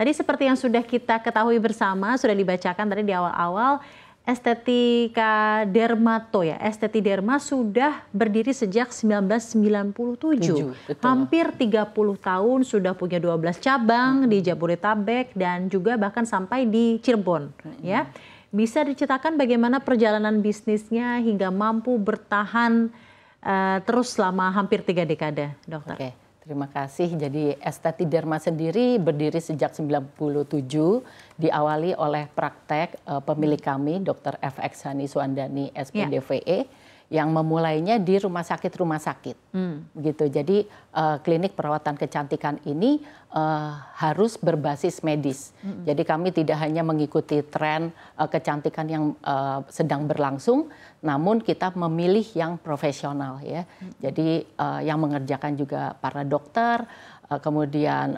Tadi seperti yang sudah kita ketahui bersama, sudah dibacakan tadi di awal-awal, Estetika Dermato ya, Esteti Derma sudah berdiri sejak 1997. Hampir 30 tahun sudah punya 12 cabang di Jabodetabek dan juga bahkan sampai di Cirebon ya. Bisa diceritakan bagaimana perjalanan bisnisnya hingga mampu bertahan terus selama hampir 3 dekade, dokter. Oke, terima kasih. Jadi Esteti Derma sendiri berdiri sejak 97, diawali oleh praktek pemilik kami, Dr. FX Hani Suandani, SPDVE, yang memulainya di rumah sakit. Gitu. Jadi klinik perawatan kecantikan ini harus berbasis medis. Jadi kami tidak hanya mengikuti tren kecantikan yang sedang berlangsung, namun kita memilih yang profesional ya. Jadi yang mengerjakan juga para dokter, kemudian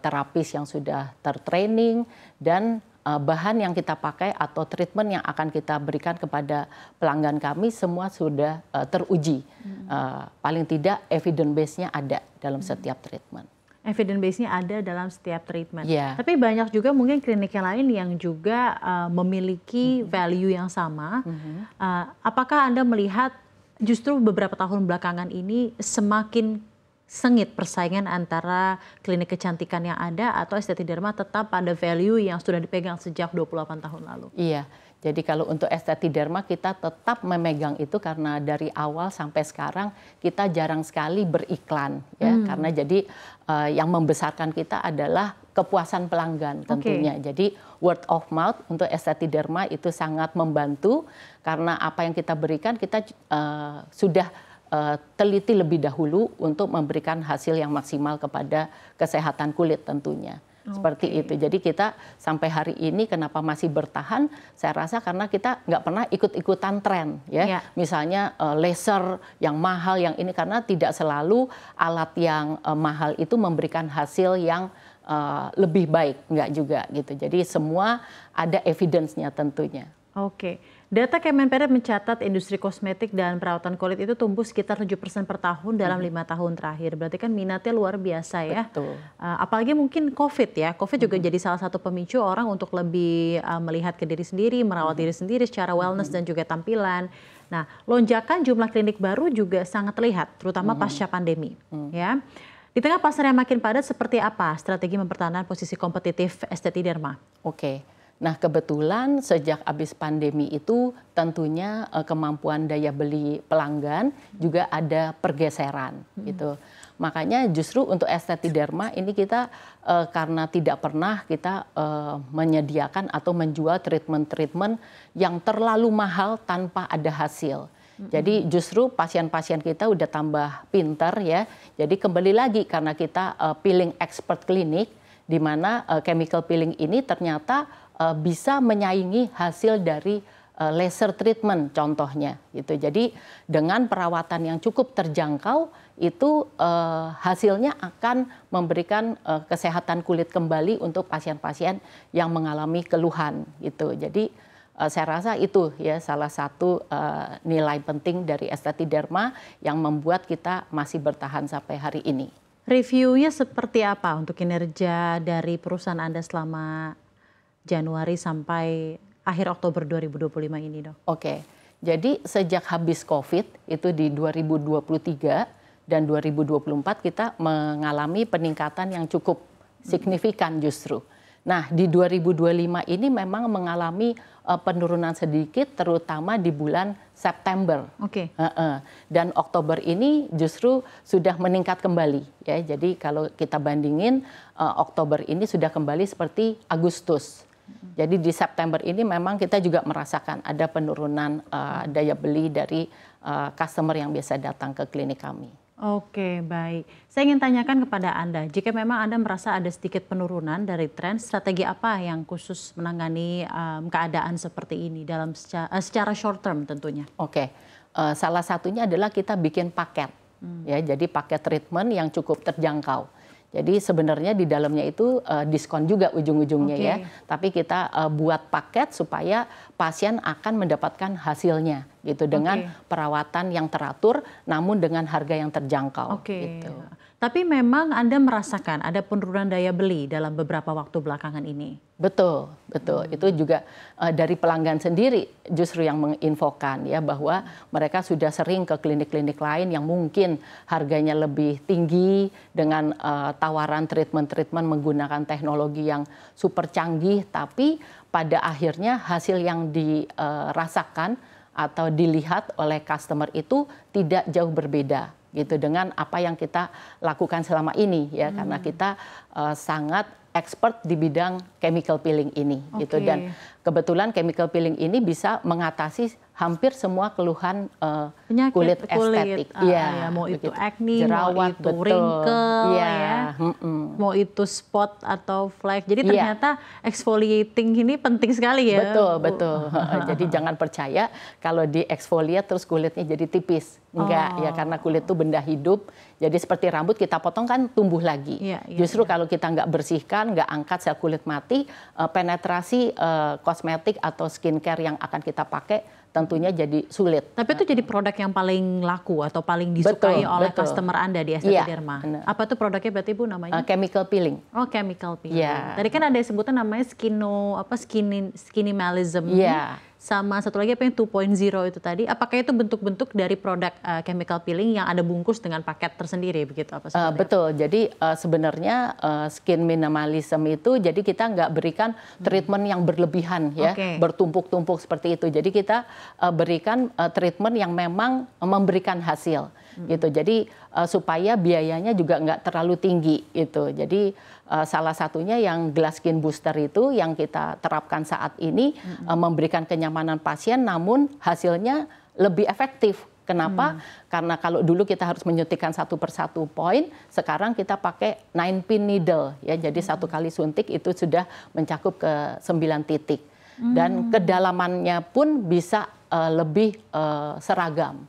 terapis yang sudah tertraining, dan bahan yang kita pakai atau treatment yang akan kita berikan kepada pelanggan kami semua sudah teruji. Paling tidak evidence base-nya ada dalam setiap treatment. Evidence base-nya ada dalam setiap treatment. Yeah. Tapi banyak juga mungkin klinik yang lain yang juga memiliki value yang sama. Apakah Anda melihat justru beberapa tahun belakangan ini semakin sengit persaingan antara klinik kecantikan yang ada atau Esteti Derma tetap pada value yang sudah dipegang sejak 28 tahun lalu? Iya, jadi kalau untuk Esteti Derma kita tetap memegang itu karena dari awal sampai sekarang kita jarang sekali beriklan ya, karena jadi yang membesarkan kita adalah kepuasan pelanggan tentunya. Jadi word of mouth untuk Esteti Derma itu sangat membantu karena apa yang kita berikan kita sudah teliti lebih dahulu untuk memberikan hasil yang maksimal kepada kesehatan kulit tentunya. Seperti itu. Jadi kita sampai hari ini kenapa masih bertahan? Saya rasa karena kita nggak pernah ikut-ikutan tren ya. Misalnya laser yang mahal yang ini karena tidak selalu alat yang mahal itu memberikan hasil yang lebih baik, nggak juga gitu. Jadi semua ada evidence-nya tentunya. Oke. Data Kemenperin mencatat industri kosmetik dan perawatan kulit itu tumbuh sekitar 7% per tahun dalam 5 tahun terakhir. Berarti kan minatnya luar biasa ya. Betul. Apalagi mungkin COVID ya. COVID juga jadi salah satu pemicu orang untuk lebih melihat ke diri sendiri, merawat diri sendiri secara wellness dan juga tampilan. Nah, lonjakan jumlah klinik baru juga sangat terlihat, terutama pasca pandemi. Ya. Di tengah pasar yang makin padat, seperti apa strategi mempertahankan posisi kompetitif Esteti Derma? Oke. Nah kebetulan sejak habis pandemi itu tentunya kemampuan daya beli pelanggan juga ada pergeseran gitu. Makanya justru untuk Esteti Derma ini kita karena tidak pernah kita menyediakan atau menjual treatment-treatment yang terlalu mahal tanpa ada hasil. Jadi justru pasien-pasien kita udah tambah pinter ya. Jadi kembali lagi karena kita peeling expert klinik di mana chemical peeling ini ternyata bisa menyaingi hasil dari laser treatment contohnya gitu. Jadi dengan perawatan yang cukup terjangkau itu hasilnya akan memberikan kesehatan kulit kembali untuk pasien-pasien yang mengalami keluhan gitu. Jadi saya rasa itu ya salah satu nilai penting dari Esteti Derma yang membuat kita masih bertahan sampai hari ini. Reviewnya seperti apa untuk kinerja dari perusahaan Anda selama Januari sampai akhir Oktober 2025 ini, Dok? Oke, jadi sejak habis COVID itu di 2023 dan 2024 kita mengalami peningkatan yang cukup signifikan justru. Nah di 2025 ini memang mengalami penurunan sedikit terutama di bulan September. Dan Oktober ini justru sudah meningkat kembali ya. Jadi kalau kita bandingin Oktober ini sudah kembali seperti Agustus. Jadi di September ini memang kita juga merasakan ada penurunan daya beli dari customer yang biasa datang ke klinik kami. Oke, baik. Saya ingin tanyakan kepada Anda, jika memang Anda merasa ada sedikit penurunan dari tren, strategi apa yang khusus menangani keadaan seperti ini dalam secara short term tentunya? Oke, salah satunya adalah kita bikin paket, ya. Jadi paket treatment yang cukup terjangkau. Jadi sebenarnya di dalamnya itu diskon juga ujung-ujungnya ya. Tapi kita buat paket supaya pasien akan mendapatkan hasilnya gitu dengan perawatan yang teratur namun dengan harga yang terjangkau. Gitu. Tapi memang Anda merasakan ada penurunan daya beli dalam beberapa waktu belakangan ini. Betul, betul. Itu juga dari pelanggan sendiri justru yang menginfokan ya bahwa mereka sudah sering ke klinik-klinik lain yang mungkin harganya lebih tinggi dengan tawaran treatment-treatment menggunakan teknologi yang super canggih, tapi pada akhirnya hasil yang dirasakan atau dilihat oleh customer itu tidak jauh berbeda gitu dengan apa yang kita lakukan selama ini ya, karena kita sangat expert di bidang chemical peeling ini gitu, dan kebetulan chemical peeling ini bisa mengatasi hampir semua keluhan kulit estetik. Ya, mau itu acne, jerawat, mau itu wrinkle, mau itu spot atau flek. Jadi ternyata exfoliating ini penting sekali ya. Betul, betul. Jadi jangan percaya kalau di exfoliate terus kulitnya jadi tipis. Enggak ya, karena kulit itu benda hidup. Jadi seperti rambut kita potong kan tumbuh lagi. Justru kalau kita nggak bersihkan, nggak angkat sel kulit mati, penetrasi kosmetik atau skincare yang akan kita pakai tentunya jadi sulit. Tapi itu jadi produk yang paling laku atau paling disukai oleh customer Anda di Esteti Derma. Apa tuh produknya berarti Bu namanya? Chemical peeling. Oh, chemical peeling. Tadi kan ada sebutan namanya skinimalism. Sama satu lagi apa yang 2.0 itu tadi. Apakah itu bentuk-bentuk dari produk chemical peeling yang ada bungkus dengan paket tersendiri begitu apa sebenarnya? Betul. Jadi sebenarnya skin minimalism itu jadi kita nggak berikan treatment yang berlebihan ya, bertumpuk-tumpuk seperti itu. Jadi kita berikan treatment yang memang memberikan hasil gitu. Jadi supaya biayanya juga nggak terlalu tinggi gitu. Jadi salah satunya yang Glass Skin Booster itu yang kita terapkan saat ini memberikan kenyamanan pasien, namun hasilnya lebih efektif. Kenapa? Karena kalau dulu kita harus menyuntikkan satu persatu poin, sekarang kita pakai 9-pin needle ya. Jadi satu kali suntik itu sudah mencakup ke 9 titik. Dan kedalamannya pun bisa lebih seragam